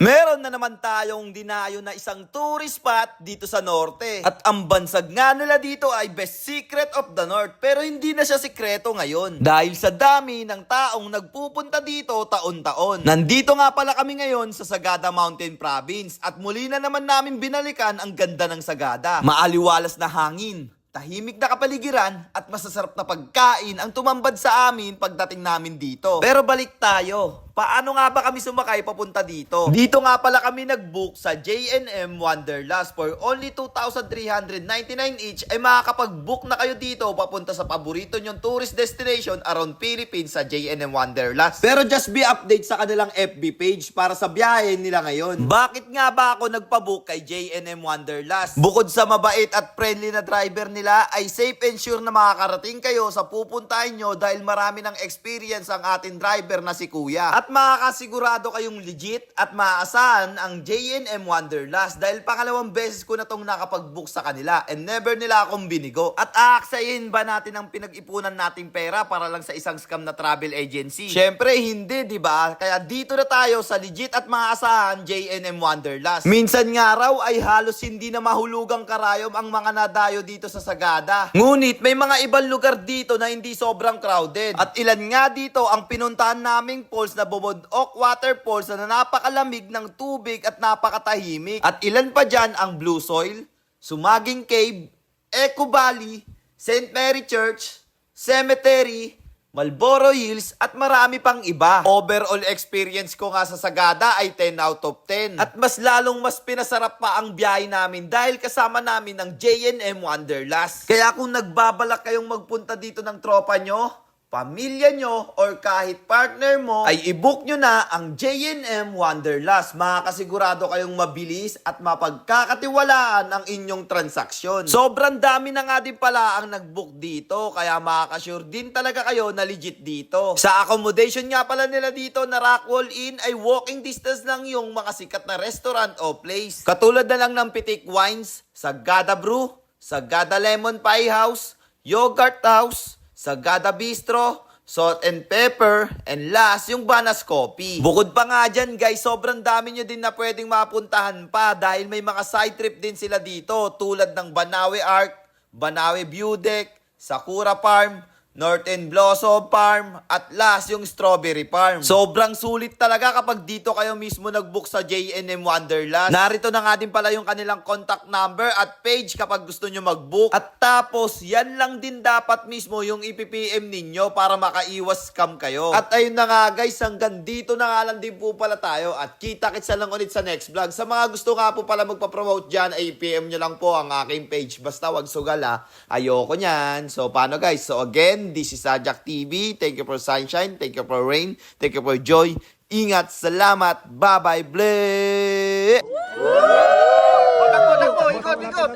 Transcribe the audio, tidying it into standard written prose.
Meron na naman tayong dinayo na isang tourist spot dito sa norte. At ang bansag nga nila dito ay Best Secret of the North. Pero hindi na siya sikreto ngayon. Dahil sa dami ng taong nagpupunta dito taon-taon. Nandito nga pala kami ngayon sa Sagada Mountain Province. At muli na naman namin binalikan ang ganda ng Sagada. Maaliwalas na hangin, tahimik na kapaligiran at masasarap na pagkain ang tumambad sa amin pagdating namin dito. Pero balik tayo. Paano nga ba kami sumakay papunta dito? Dito nga pala kami nag-book sa J&M Wanderlust. For only 2,399 each ay makakapag-book na kayo dito papunta sa paborito nyong tourist destination around Philippines sa J&M Wanderlust. Pero just be update sa kanilang FB page para sa biyahe nila ngayon. Bakit nga ba ako nagpa-book kay J&M Wanderlust? Bukod sa mabait at friendly na driver nila, ay safe and sure na makakarating kayo sa pupuntahin nyo dahil marami ng experience ang ating driver na si Kuya. At makakasigurado kayong legit at maaasahan ang J&M Wanderlust dahil pangalawang beses ko na tong nakapag-book sa kanila and never nila akong binigo. At aaksayin ba natin ang pinag-ipunan nating pera para lang sa isang scam na travel agency? Syempre hindi, di ba? Kaya dito na tayo sa legit at maaasahan J&M Wanderlust. Minsan nga raw ay halos hindi na mahulugang karayom ang mga nadayo dito sa Sagada. Ngunit may mga ibang lugar dito na hindi sobrang crowded. At ilan nga dito ang pinuntahan naming falls na Bobodok Waterfalls na napakalamig ng tubig at napakatahimik. At ilan pa dyan ang Blue Soil, Sumaging Cave, Eco Valley, St. Mary Church, Cemetery, Marlboro Hills at marami pang iba. Overall experience ko nga sa Sagada ay 10 out of 10. At mas pinasarap pa ang biyahe namin dahil kasama namin ng J&M Wanderlust. Kaya kung nagbabalak kayong magpunta dito ng tropa nyo, pamilya nyo, or kahit partner mo, ay i-book nyo na ang J&M Wanderlust. Makakasigurado kayong mabilis at mapagkakatiwalaan ang inyong transaksyon. Sobrang dami na nga din pala ang nag-book dito, kaya makakasure din talaga kayo na legit dito. Sa accommodation nga pala nila dito na Rockwall Inn ay walking distance lang yung mga sikat na restaurant o place. Katulad na lang ng Pitik Wines, Sagada Brew, Sagada Lemon Pie House, Yogurt House, Sagada Bistro, Salt and Pepper, and last, yung Banas Coffee. Bukod pa nga dyan guys, sobrang dami nyo din na pwedeng mapuntahan pa dahil may mga side trip din sila dito tulad ng Banawe Arc, Banawe View Deck, Sakura Farm, North End Blossom Farm, at last yung Strawberry Farm. Sobrang sulit talaga kapag dito kayo mismo nag-book sa J&M Wanderlust. Narito na nga din pala yung kanilang contact number at page kapag gusto nyo mag-book. At tapos, yan lang din dapat mismo yung ipipm ninyo para makaiwas scam kayo. At ayun na nga guys, hanggang dito na nga lang din po pala tayo at kita-kitsa lang ulit sa next vlog. Sa mga gusto nga po pala magpa-promote dyan, ay PM nyo lang po ang aking page. Basta wag sugal ha. Ayoko nyan. So paano guys? So again, this is Ajak TV. Thank you for sunshine. Thank you for rain. Thank you for joy. Ingat. Salamat. Bye-bye. Ble! Takbo, ikot, ikot.